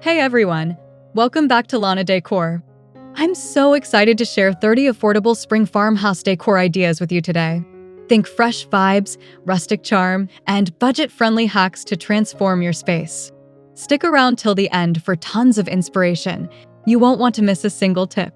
Hey everyone, welcome back to Lana Decor. I'm so excited to share 30 affordable spring farmhouse decor ideas with you today. Think fresh vibes, rustic charm, and budget-friendly hacks to transform your space. Stick around till the end for tons of inspiration. You won't want to miss a single tip.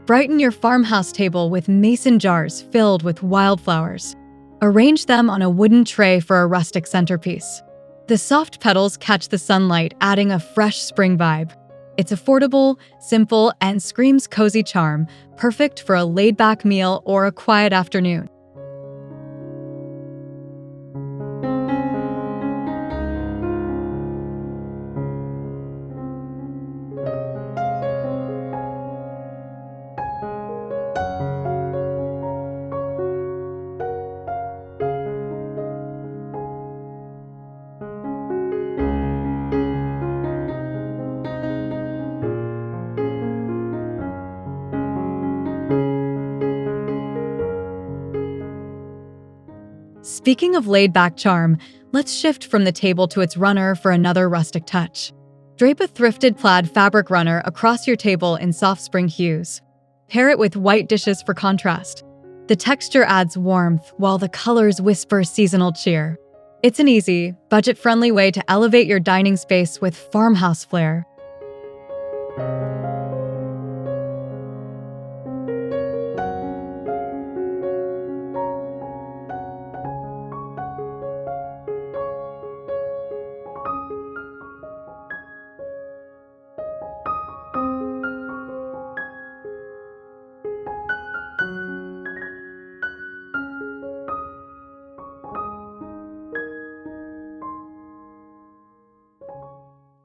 Brighten your farmhouse table with mason jars filled with wildflowers. Arrange them on a wooden tray for a rustic centerpiece. The soft petals catch the sunlight, adding a fresh spring vibe. It's affordable, simple, and screams cozy charm, perfect for a laid-back meal or a quiet afternoon. Speaking of laid-back charm, let's shift from the table to its runner for another rustic touch. Drape a thrifted plaid fabric runner across your table in soft spring hues. Pair it with white dishes for contrast. The texture adds warmth, while the colors whisper seasonal cheer. It's an easy, budget-friendly way to elevate your dining space with farmhouse flair.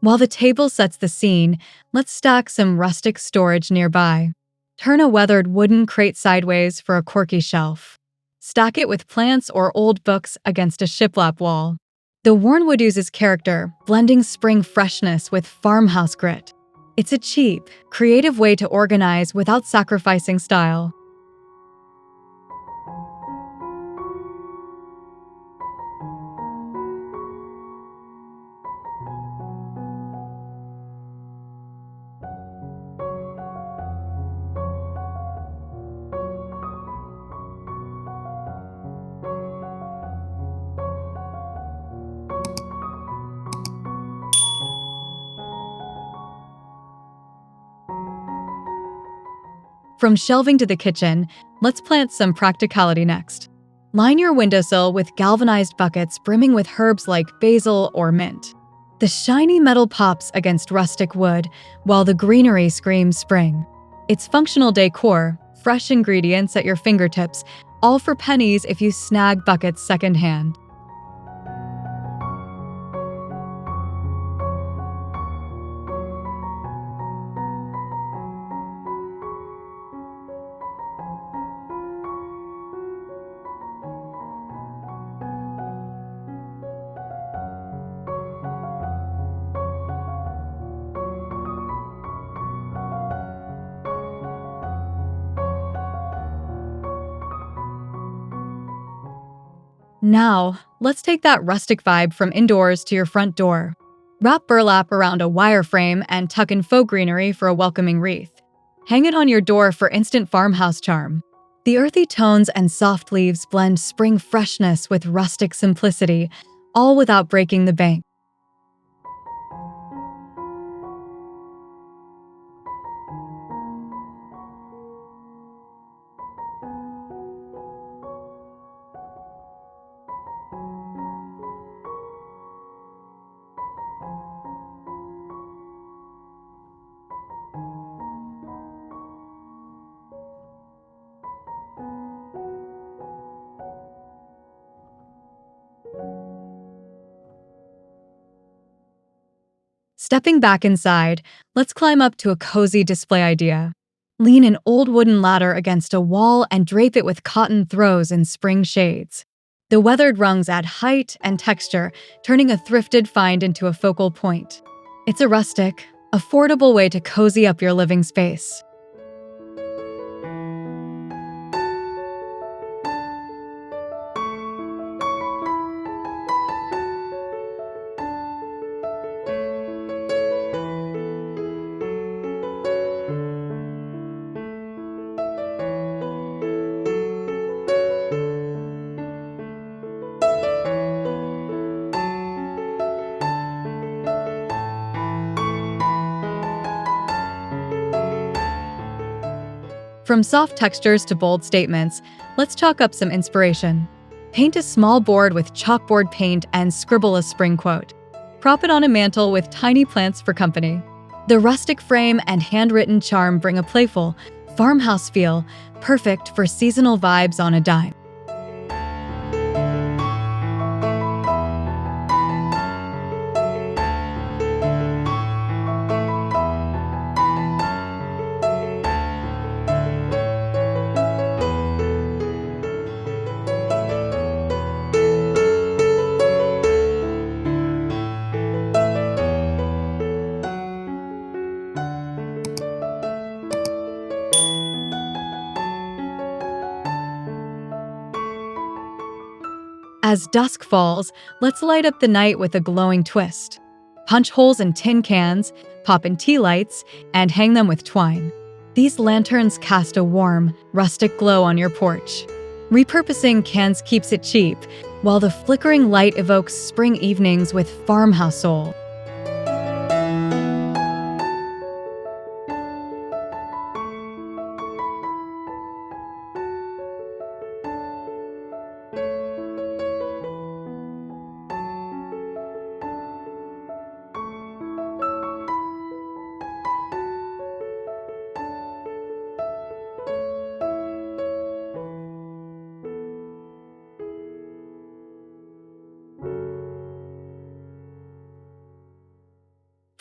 While the table sets the scene, let's stack some rustic storage nearby. Turn a weathered wooden crate sideways for a quirky shelf. Stack it with plants or old books against a shiplap wall. The worn wood oozes character, blending spring freshness with farmhouse grit. It's a cheap, creative way to organize without sacrificing style. From shelving to the kitchen, let's plant some practicality next. Line your windowsill with galvanized buckets brimming with herbs like basil or mint. The shiny metal pops against rustic wood, while the greenery screams spring. It's functional decor, fresh ingredients at your fingertips, all for pennies if you snag buckets secondhand. Now, let's take that rustic vibe from indoors to your front door. Wrap burlap around a wire frame and tuck in faux greenery for a welcoming wreath. Hang it on your door for instant farmhouse charm. The earthy tones and soft leaves blend spring freshness with rustic simplicity, all without breaking the bank. Stepping back inside, let's climb up to a cozy display idea. Lean an old wooden ladder against a wall and drape it with cotton throws in spring shades. The weathered rungs add height and texture, turning a thrifted find into a focal point. It's a rustic, affordable way to cozy up your living space. From soft textures to bold statements, let's chalk up some inspiration. Paint a small board with chalkboard paint and scribble a spring quote. Prop it on a mantle with tiny plants for company. The rustic frame and handwritten charm bring a playful, farmhouse feel, perfect for seasonal vibes on a dime. As dusk falls, let's light up the night with a glowing twist. Punch holes in tin cans, pop in tea lights, and hang them with twine. These lanterns cast a warm, rustic glow on your porch. Repurposing cans keeps it cheap, while the flickering light evokes spring evenings with farmhouse soul.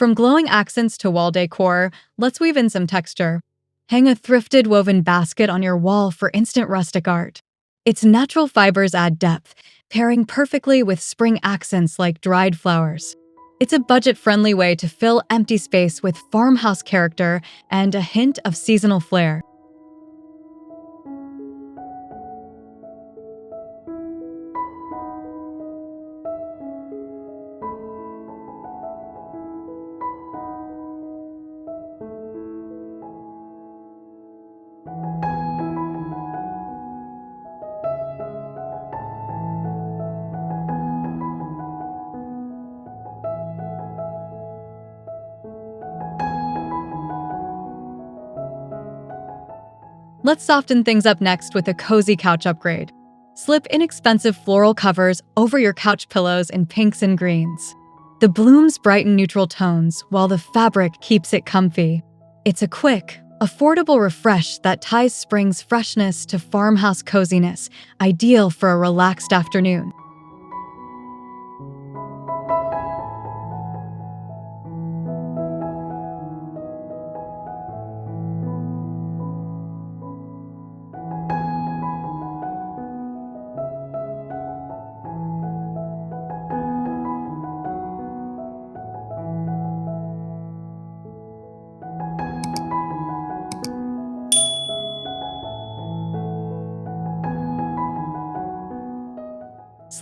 From glowing accents to wall decor, let's weave in some texture. Hang a thrifted woven basket on your wall for instant rustic art. Its natural fibers add depth, pairing perfectly with spring accents like dried flowers. It's a budget-friendly way to fill empty space with farmhouse character and a hint of seasonal flair. Let's soften things up next with a cozy couch upgrade. Slip inexpensive floral covers over your couch pillows in pinks and greens. The blooms brighten neutral tones, while the fabric keeps it comfy. It's a quick, affordable refresh that ties spring's freshness to farmhouse coziness, ideal for a relaxed afternoon.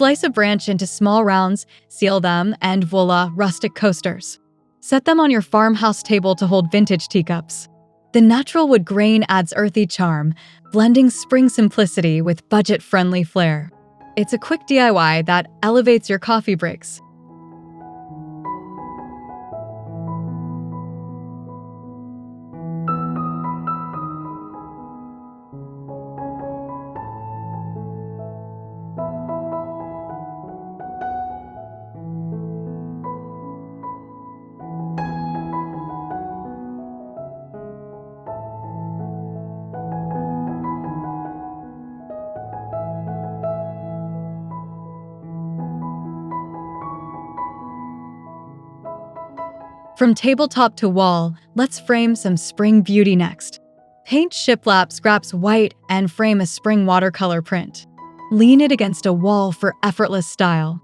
Slice a branch into small rounds, seal them, and voila, rustic coasters. Set them on your farmhouse table to hold vintage teacups. The natural wood grain adds earthy charm, blending spring simplicity with budget-friendly flair. It's a quick DIY that elevates your coffee breaks. From tabletop to wall, let's frame some spring beauty next. Paint shiplap scraps white and frame a spring watercolor print. Lean it against a wall for effortless style.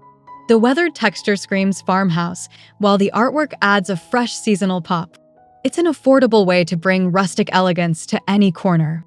The weathered texture screams farmhouse, while the artwork adds a fresh seasonal pop. It's an affordable way to bring rustic elegance to any corner.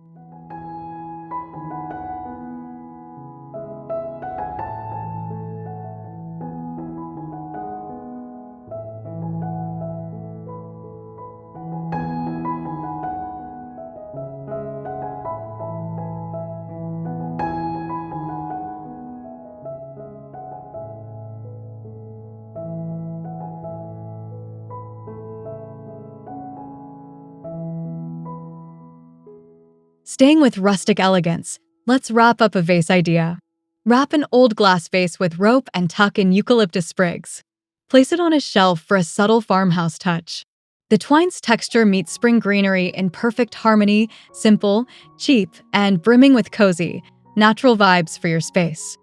Staying with rustic elegance, let's wrap up a vase idea. Wrap an old glass vase with rope and tuck in eucalyptus sprigs. Place it on a shelf for a subtle farmhouse touch. The twine's texture meets spring greenery in perfect harmony, simple, cheap, and brimming with cozy, natural vibes for your space.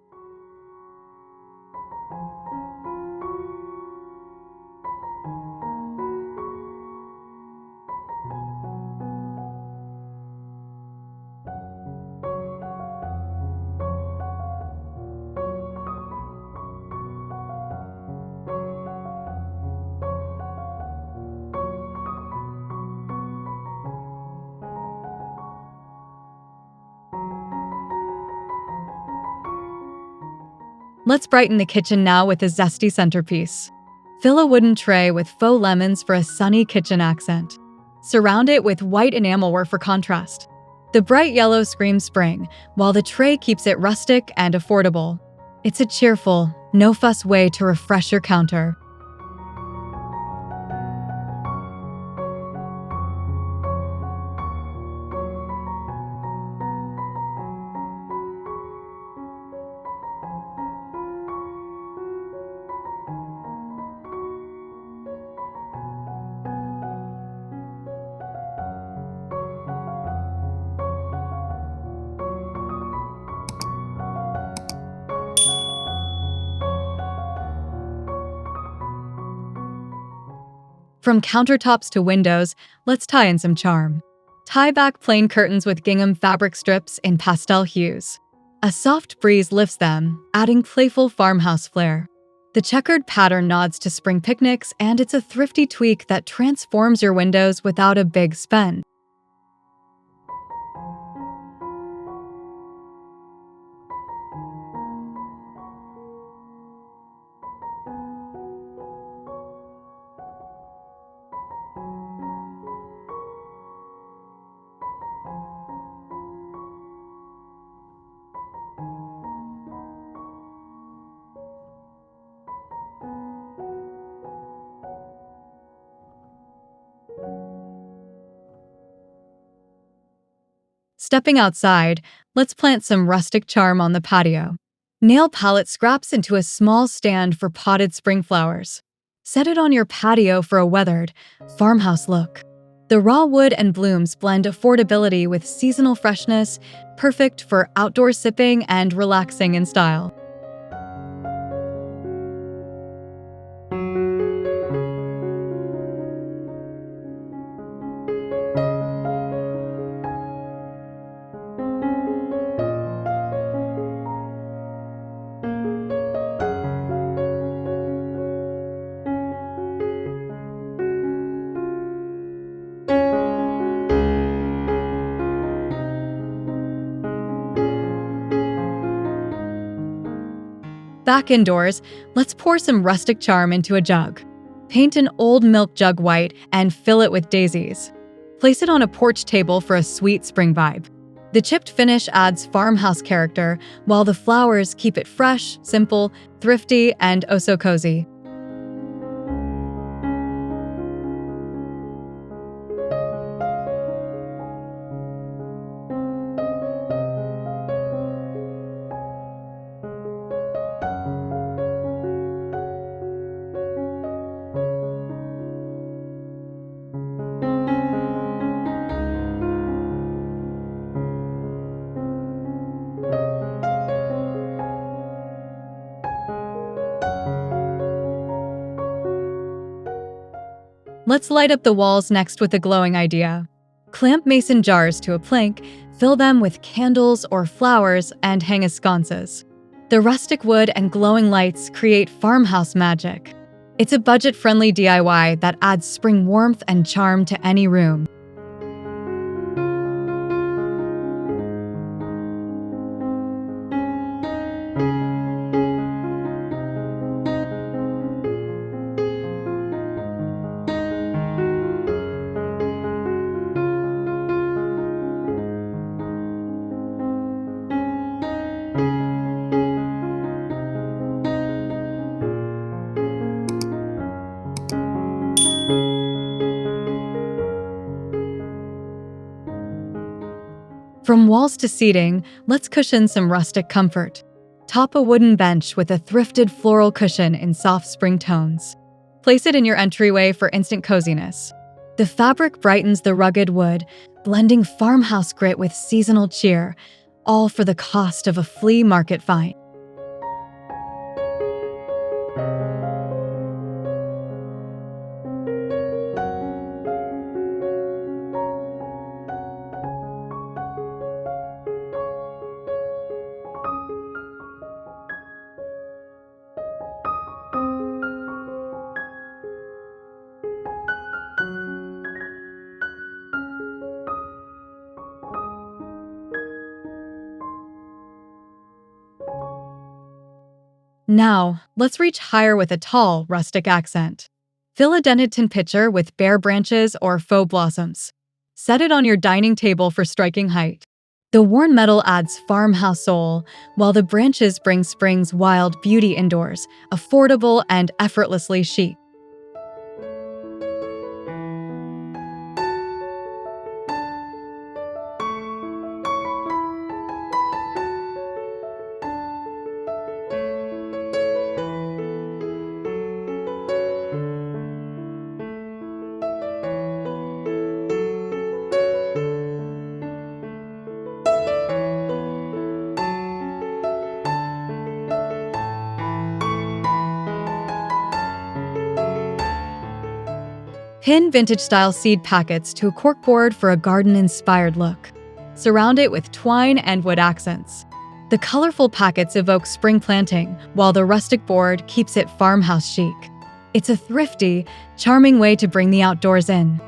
Let's brighten the kitchen now with a zesty centerpiece. Fill a wooden tray with faux lemons for a sunny kitchen accent. Surround it with white enamelware for contrast. The bright yellow screams spring, while the tray keeps it rustic and affordable. It's a cheerful, no-fuss way to refresh your counter. From countertops to windows, let's tie in some charm. Tie back plain curtains with gingham fabric strips in pastel hues. A soft breeze lifts them, adding playful farmhouse flair. The checkered pattern nods to spring picnics, and it's a thrifty tweak that transforms your windows without a big spend. Stepping outside, let's plant some rustic charm on the patio. Nail palette scraps into a small stand for potted spring flowers. Set it on your patio for a weathered, farmhouse look. The raw wood and blooms blend affordability with seasonal freshness, perfect for outdoor sipping and relaxing in style. Back indoors, let's pour some rustic charm into a jug. Paint an old milk jug white and fill it with daisies. Place it on a porch table for a sweet spring vibe. The chipped finish adds farmhouse character, while the flowers keep it fresh, simple, thrifty, and oh so cozy. Let's light up the walls next with a glowing idea. Clamp mason jars to a plank, fill them with candles or flowers, and hang as sconces. The rustic wood and glowing lights create farmhouse magic. It's a budget-friendly DIY that adds spring warmth and charm to any room. From walls to seating, let's cushion some rustic comfort. Top a wooden bench with a thrifted floral cushion in soft spring tones. Place it in your entryway for instant coziness. The fabric brightens the rugged wood, blending farmhouse grit with seasonal cheer, all for the cost of a flea market find. Now, let's reach higher with a tall, rustic accent. Fill a dented tin pitcher with bare branches or faux blossoms. Set it on your dining table for striking height. The worn metal adds farmhouse soul, while the branches bring spring's wild beauty indoors, affordable and effortlessly chic. Pin vintage-style seed packets to a corkboard for a garden-inspired look. Surround it with twine and wood accents. The colorful packets evoke spring planting, while the rustic board keeps it farmhouse chic. It's a thrifty, charming way to bring the outdoors in.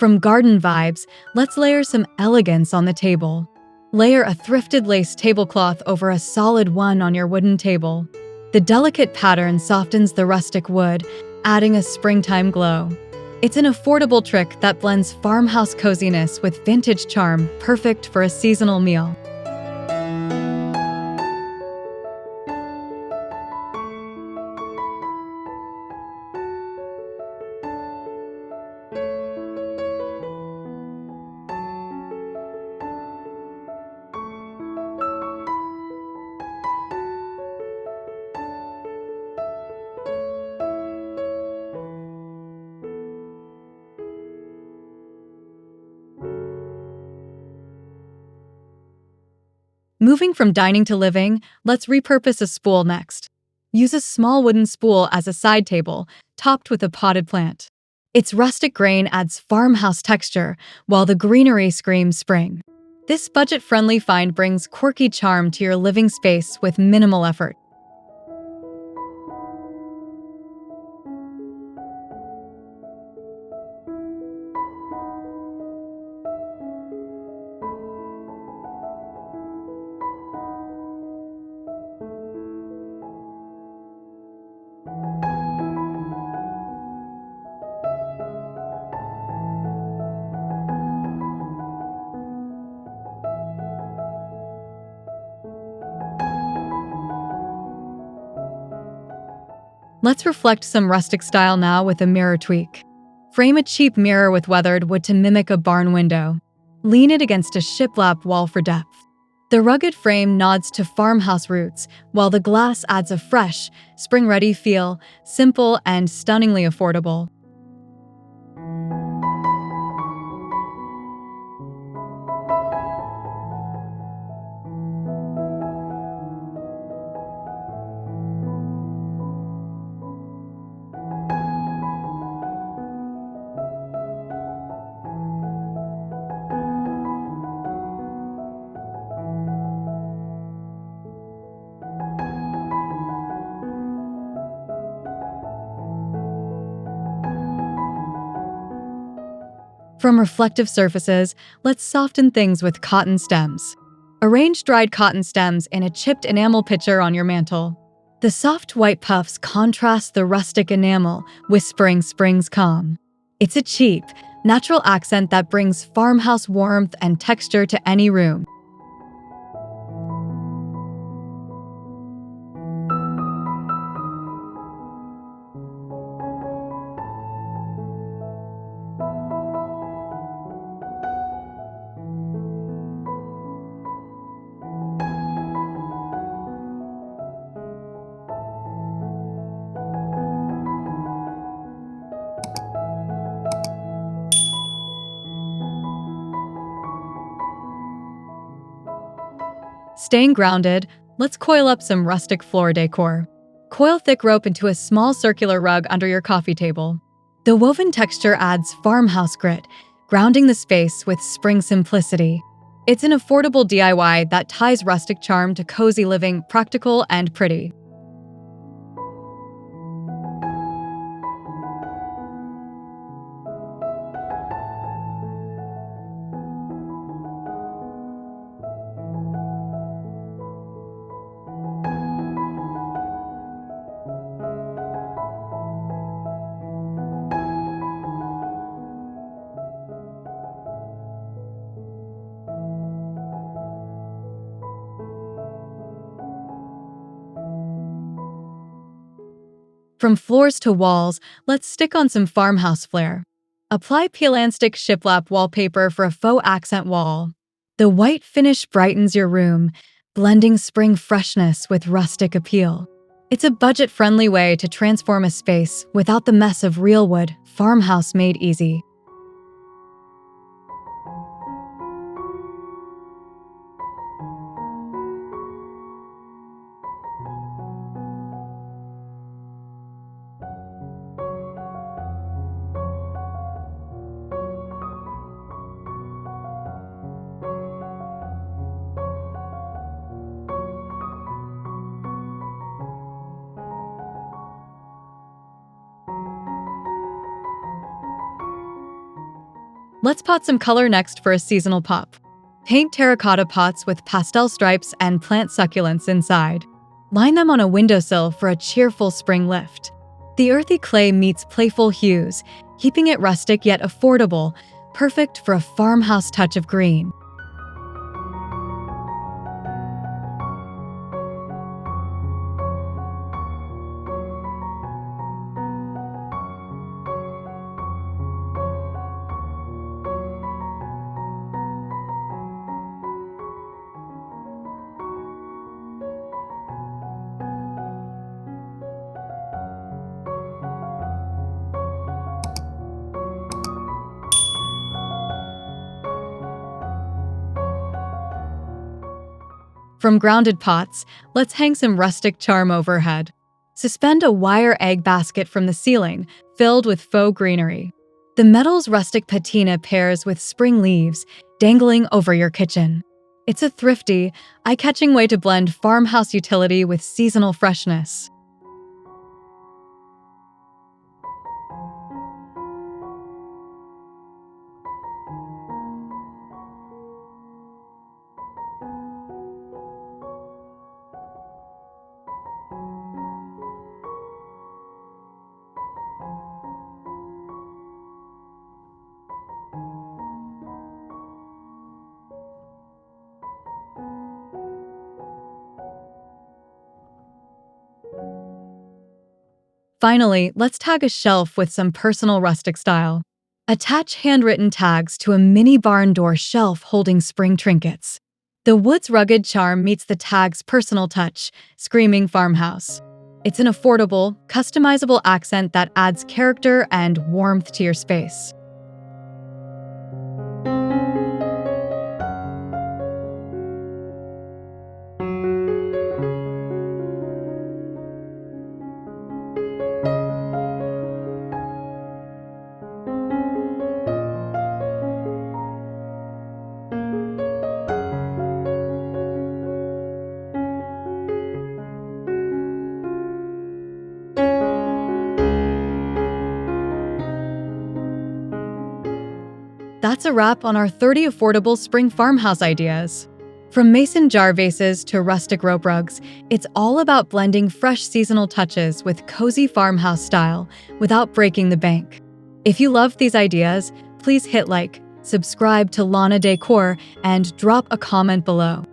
From garden vibes, let's layer some elegance on the table. Layer a thrifted lace tablecloth over a solid one on your wooden table. The delicate pattern softens the rustic wood, adding a springtime glow. It's an affordable trick that blends farmhouse coziness with vintage charm, perfect for a seasonal meal. Moving from dining to living, let's repurpose a spool next. Use a small wooden spool as a side table, topped with a potted plant. Its rustic grain adds farmhouse texture, while the greenery screams spring. This budget-friendly find brings quirky charm to your living space with minimal effort. Let's reflect some rustic style now with a mirror tweak. Frame a cheap mirror with weathered wood to mimic a barn window. Lean it against a shiplap wall for depth. The rugged frame nods to farmhouse roots, while the glass adds a fresh, spring-ready feel, simple and stunningly affordable. From reflective surfaces, let's soften things with cotton stems. Arrange dried cotton stems in a chipped enamel pitcher on your mantel. The soft white puffs contrast the rustic enamel, whispering spring's calm. It's a cheap, natural accent that brings farmhouse warmth and texture to any room. Staying grounded, let's coil up some rustic floor decor. Coil thick rope into a small circular rug under your coffee table. The woven texture adds farmhouse grit, grounding the space with spring simplicity. It's an affordable DIY that ties rustic charm to cozy living, practical and pretty. From floors to walls, let's stick on some farmhouse flair. Apply peel and stick shiplap wallpaper for a faux accent wall. The white finish brightens your room, blending spring freshness with rustic appeal. It's a budget-friendly way to transform a space without the mess of real wood, farmhouse made easy. Let's pot some color next for a seasonal pop. Paint terracotta pots with pastel stripes and plant succulents inside. Line them on a windowsill for a cheerful spring lift. The earthy clay meets playful hues, keeping it rustic yet affordable, perfect for a farmhouse touch of green. From grounded pots, let's hang some rustic charm overhead. Suspend a wire egg basket from the ceiling, filled with faux greenery. The metal's rustic patina pairs with spring leaves, dangling over your kitchen. It's a thrifty, eye-catching way to blend farmhouse utility with seasonal freshness. Finally, let's tag a shelf with some personal rustic style. Attach handwritten tags to a mini barn door shelf holding spring trinkets. The wood's rugged charm meets the tag's personal touch, screaming farmhouse. It's an affordable, customizable accent that adds character and warmth to your space. That's a wrap on our 30 affordable spring farmhouse ideas. From mason jar vases to rustic rope rugs, it's all about blending fresh seasonal touches with cozy farmhouse style without breaking the bank. If you love these ideas, please hit like, subscribe to Lana Decor, and drop a comment below.